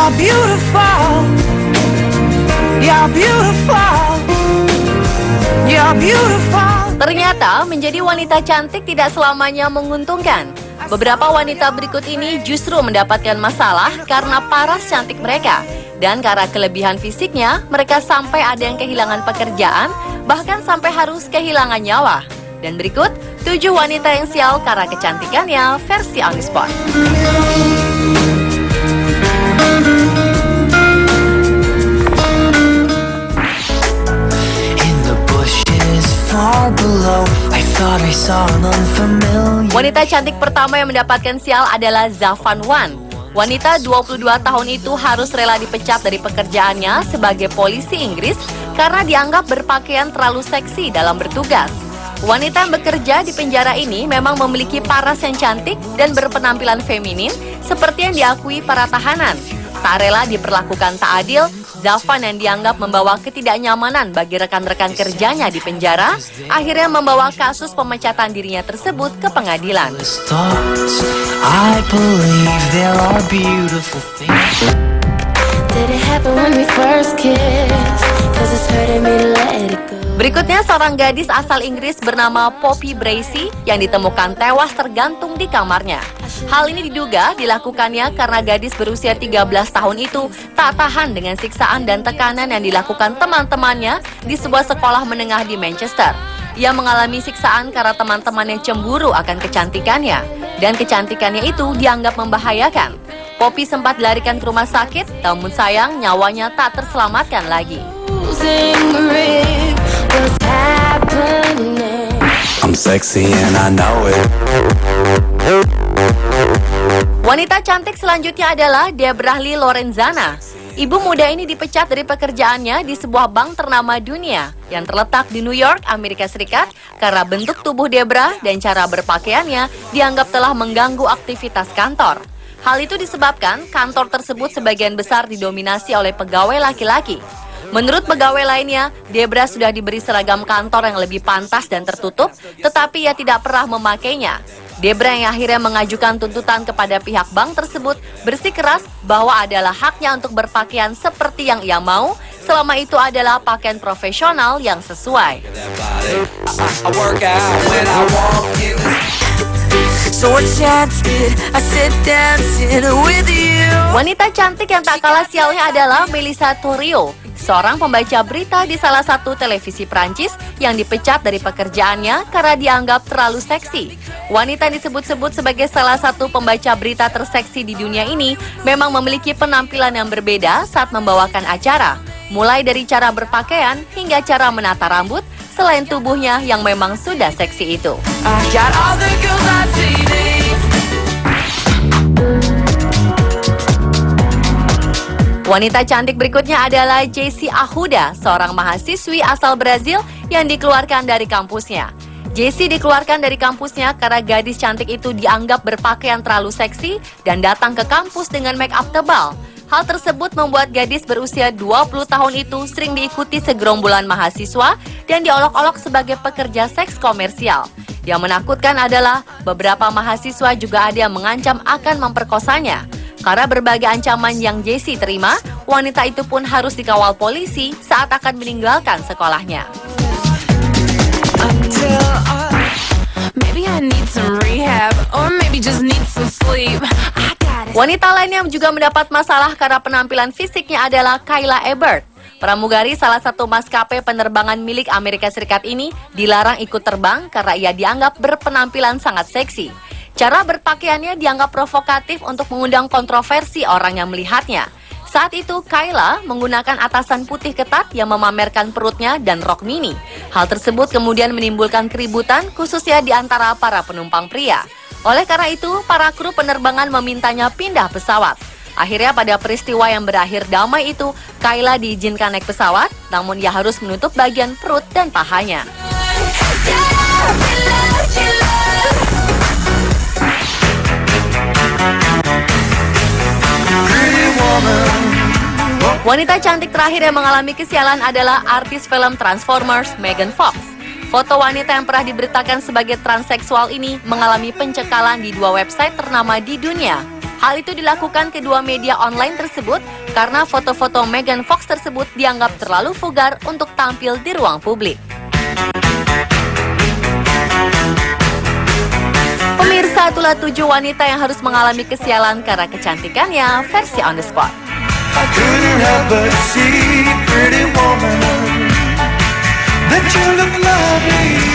You're beautiful. You're beautiful. You're beautiful. Ternyata menjadi wanita cantik tidak selamanya menguntungkan. Beberapa wanita berikut ini justru mendapatkan masalah karena paras cantik mereka. Dan karena kelebihan fisiknya, mereka sampai ada yang kehilangan pekerjaan, bahkan sampai harus kehilangan nyawa. Dan berikut 7 wanita yang sial karena kecantikannya versi On The Spot. Wanita cantik pertama yang mendapatkan sial adalah Zafan Wan. Wanita 22 tahun itu harus rela dipecat dari pekerjaannya sebagai polisi Inggris karena dianggap berpakaian terlalu seksi dalam bertugas. Wanita yang bekerja di penjara ini memang memiliki paras yang cantik dan berpenampilan feminin seperti yang diakui para tahanan. Tak rela diperlakukan tak adil, Zafan yang dianggap membawa ketidaknyamanan bagi rekan-rekan kerjanya di penjara, akhirnya membawa kasus pemecatan dirinya tersebut ke pengadilan. Berikutnya seorang gadis asal Inggris bernama Poppy Bracey yang ditemukan tewas tergantung di kamarnya. Hal ini diduga dilakukannya karena gadis berusia 13 tahun itu tak tahan dengan siksaan dan tekanan yang dilakukan teman-temannya di sebuah sekolah menengah di Manchester. Ia mengalami siksaan karena teman-temannya cemburu akan kecantikannya, dan kecantikannya itu dianggap membahayakan. Poppy sempat dilarikan ke rumah sakit, namun sayang nyawanya tak terselamatkan lagi. I'm sexy and I know it. Wanita cantik selanjutnya adalah Deborah Lee Lorenzana. Ibu muda ini dipecat dari pekerjaannya di sebuah bank ternama dunia yang terletak di New York, Amerika Serikat karena bentuk tubuh Deborah dan cara berpakaiannya dianggap telah mengganggu aktivitas kantor. Hal itu disebabkan kantor tersebut sebagian besar didominasi oleh pegawai laki-laki. Menurut pegawai lainnya, Deborah sudah diberi seragam kantor yang lebih pantas dan tertutup, tetapi ia tidak pernah memakainya. Deborah yang akhirnya mengajukan tuntutan kepada pihak bank tersebut bersikeras bahwa adalah haknya untuk berpakaian seperti yang ia mau, selama itu adalah pakaian profesional yang sesuai. Wanita cantik yang tak kalah sialnya adalah Melissa Thurio, seorang pembaca berita di salah satu televisi Prancis yang dipecat dari pekerjaannya karena dianggap terlalu seksi. Wanita yang disebut-sebut sebagai salah satu pembaca berita terseksi di dunia ini memang memiliki penampilan yang berbeda saat membawakan acara, mulai dari cara berpakaian hingga cara menata rambut, selain tubuhnya yang memang sudah seksi itu. Wanita cantik berikutnya adalah Jessie Arruda, seorang mahasiswi asal Brazil yang dikeluarkan dari kampusnya. Jessie dikeluarkan dari kampusnya karena gadis cantik itu dianggap berpakaian terlalu seksi dan datang ke kampus dengan make up tebal. Hal tersebut membuat gadis berusia 20 tahun itu sering diikuti segerombolan mahasiswa dan diolok-olok sebagai pekerja seks komersial. Yang menakutkan adalah beberapa mahasiswa juga ada yang mengancam akan memperkosanya. Karena berbagai ancaman yang Jessie terima, wanita itu pun harus dikawal polisi saat akan meninggalkan sekolahnya. Wanita lain yang juga mendapat masalah karena penampilan fisiknya adalah Kayla Ebert. Pramugari salah satu maskapai penerbangan milik Amerika Serikat ini dilarang ikut terbang karena ia dianggap berpenampilan sangat seksi. Cara berpakaiannya dianggap provokatif untuk mengundang kontroversi orang yang melihatnya. Saat itu, Kayla menggunakan atasan putih ketat yang memamerkan perutnya dan rok mini. Hal tersebut kemudian menimbulkan keributan khususnya di antara para penumpang pria. Oleh karena itu, para kru penerbangan memintanya pindah pesawat. Akhirnya pada peristiwa yang berakhir damai itu, Kayla diizinkan naik pesawat, namun ia harus menutup bagian perut dan pahanya. Wanita cantik terakhir yang mengalami kesialan adalah artis film Transformers Megan Fox. Foto wanita yang pernah diberitakan sebagai transseksual ini mengalami pencekalan di 2 website ternama di dunia. Hal itu dilakukan kedua media online tersebut karena foto-foto Megan Fox tersebut dianggap terlalu vulgar untuk tampil di ruang publik. Pemirsa, itulah 7 wanita yang harus mengalami kesialan karena kecantikannya versi On The Spot. I couldn't help but see, pretty woman, that you look lovely